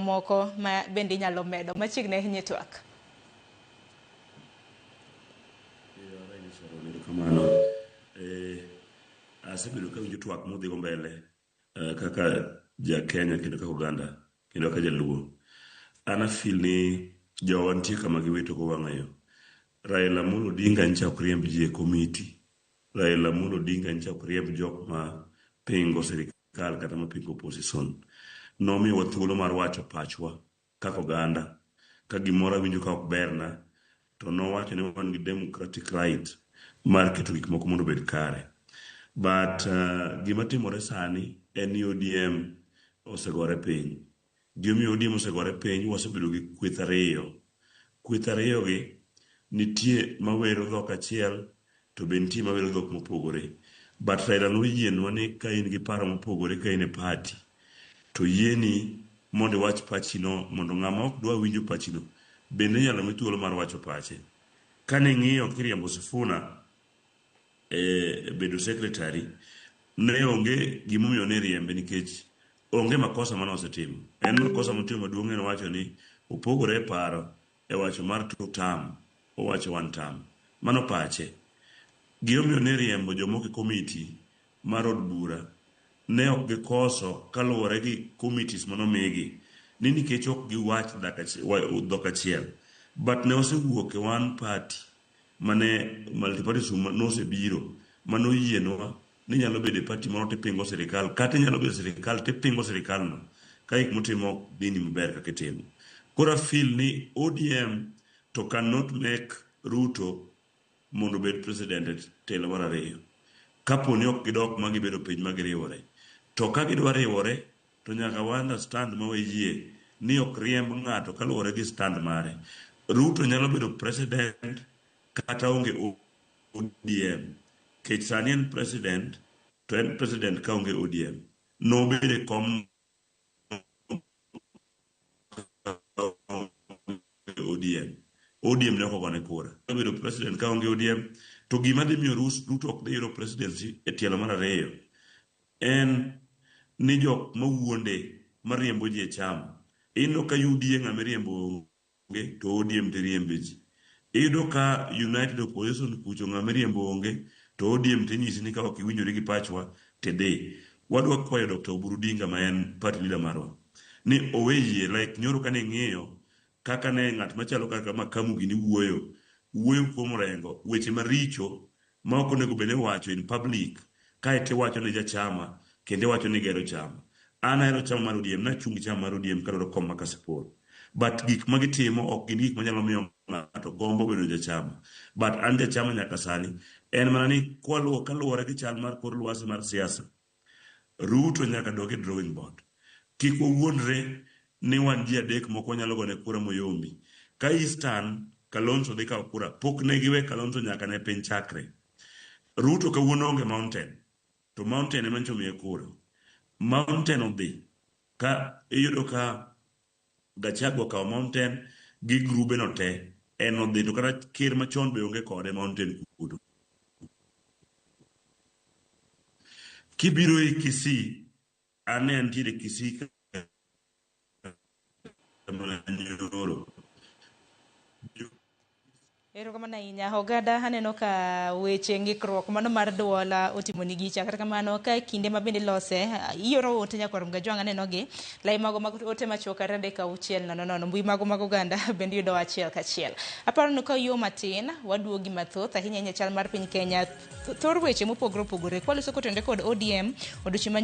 mamoko ma bende nyalo medo machiegni ahinya twak. Kamano asebedo ka winjo twak modhigo mbele kaka ja Kenya kendo kaka Uganda kendo kaka jaluo. Ana feel ni jowa nitie kama giwito go wang'ayo. Raila Amolo Odinga ncha ok riemb ji e komiti. Raila Amolo Odinga ncha ok riemb jok ma pingo sirikal kata ma pingo opposition. Nomiyowa thuolo mar wacho pachwa kaka Uganda. Ka gimoro winjo ka ok berna to nowacho ni wan gi democratic right mar keto gik moko mondo obed kare. But gima timore sani en ni ODM osegore piny. Gima ODM osegore piny wasebedo gi kweth ariyo. Kweth ariyo gi nitie mawero dhok achiel to be nitie mawero dhok mopogore. But Raila noyienwa ni ka in gi paro mopogore ka in e party to yieni mondo wach pachino mondo ng'ama ok dwa winjo pachino bende nyalo mi thuolo mar wacho pache. Kane ng'iyo kiriambo Sifuna bedo secretary ne onge gimomiyo ne riembe nikech onge makosa mane osetimo. En makosa motimo maduong' en wacho ni opogore paro e wacho mar two term, owacho one term. Mano pache. Gimomiyo ne riembo jomoko e komiti mar od bura ne ok gikoso kaluwore gi committees manomigi ni nikech ok giwach dhok achiel. But ne osewuok e one party mane multipartyism nosebiro manoyienwa ni nyalo bedo e party moro tipingo sirikal kata nyalo bedo sirikal tipingo sirikal no ka gik motimo dini maber kaka timo. Kora feel ni ODM to cannot make Ruto mondo bed president e telo mar ariyo. Kapo ni ok gidok ma gibedo piny ma giriwore. To ka gidwa riwore to nyaka wa understand ma wayie ni ok riemb ng'ato kaluwore gi stand mare. Ruto nyalo bedo president kata onge ODM. Kech sani en president to en president ka onge ODM. No bede kom ODM. ODM ne okogone kura. Bedo president ka onge ODM. To gima dhi miyo Ruto ok dhi yudo presidency e tielo mar ariyo en ni jok mawuonde mariembo ji e chama. Ino ka UDA ng'ama riembo onge to ODM te riembe ji. Iyudo ka United Opposition kucho ng'ama riembo onge to ODM te nyisi ni ka ok iwinjore gi pachwa te dhi. Wadwa kwayo Dr. Oburu Odinga ma en party leader marwa ni owe yie like nyoro kane ng'iyo kaka ne ng'at machalo kaka Makamu gini wuoyo kuom rengo weche maricho ma ok onego bene wacho in public kae wacho ne jachama kendo wacho ni gero chama. An ahero chama mar ODM, nachung chama mar ODM kadwaro kom makasipor. But gik magitimo ok gin gik manyalo miyo ng'ato gombo bedo jachama. But an jachama nyaka sani en mana ni kaluwore gi chal mar kor lwasi mar siasa. Ruto nyaka dog e drawing board. Kik wawuondre ni wan ji adek moko wanyalo gone kura moyombi. Ka Eastern Kalonzo dhi kawo kura, pok ne giwe Kalonzo nyaka ne piny chakre. Ruto kawuono onge Mountain, to Mountain ema nchomiye kura. Mountain odhi ka iyudo ka Gachagua kawo Mountain gi grube no te en odhi to kata ker machon be onge kode Mountain kudo. Kibiro e Kisii, ane antiere Kisii Nyoro. Erokamano ahinya oganda, aneno ka weche ng'ikruok mano mar dwola otimo ni gicha. Kata kamano ka kinde ma bende lose ioro ote nyakwarom Gajwang' aneno gi lai mago mag ote machuok arande ka uchiel nono mbui mago mag oganda bende yudo achiel kachiel. Aparo ni ka yo matin waduogi mathoth ahinya chal mar piny Kenya thor weche mopogore opogore kwaloso kotende kod ODM odiochieng'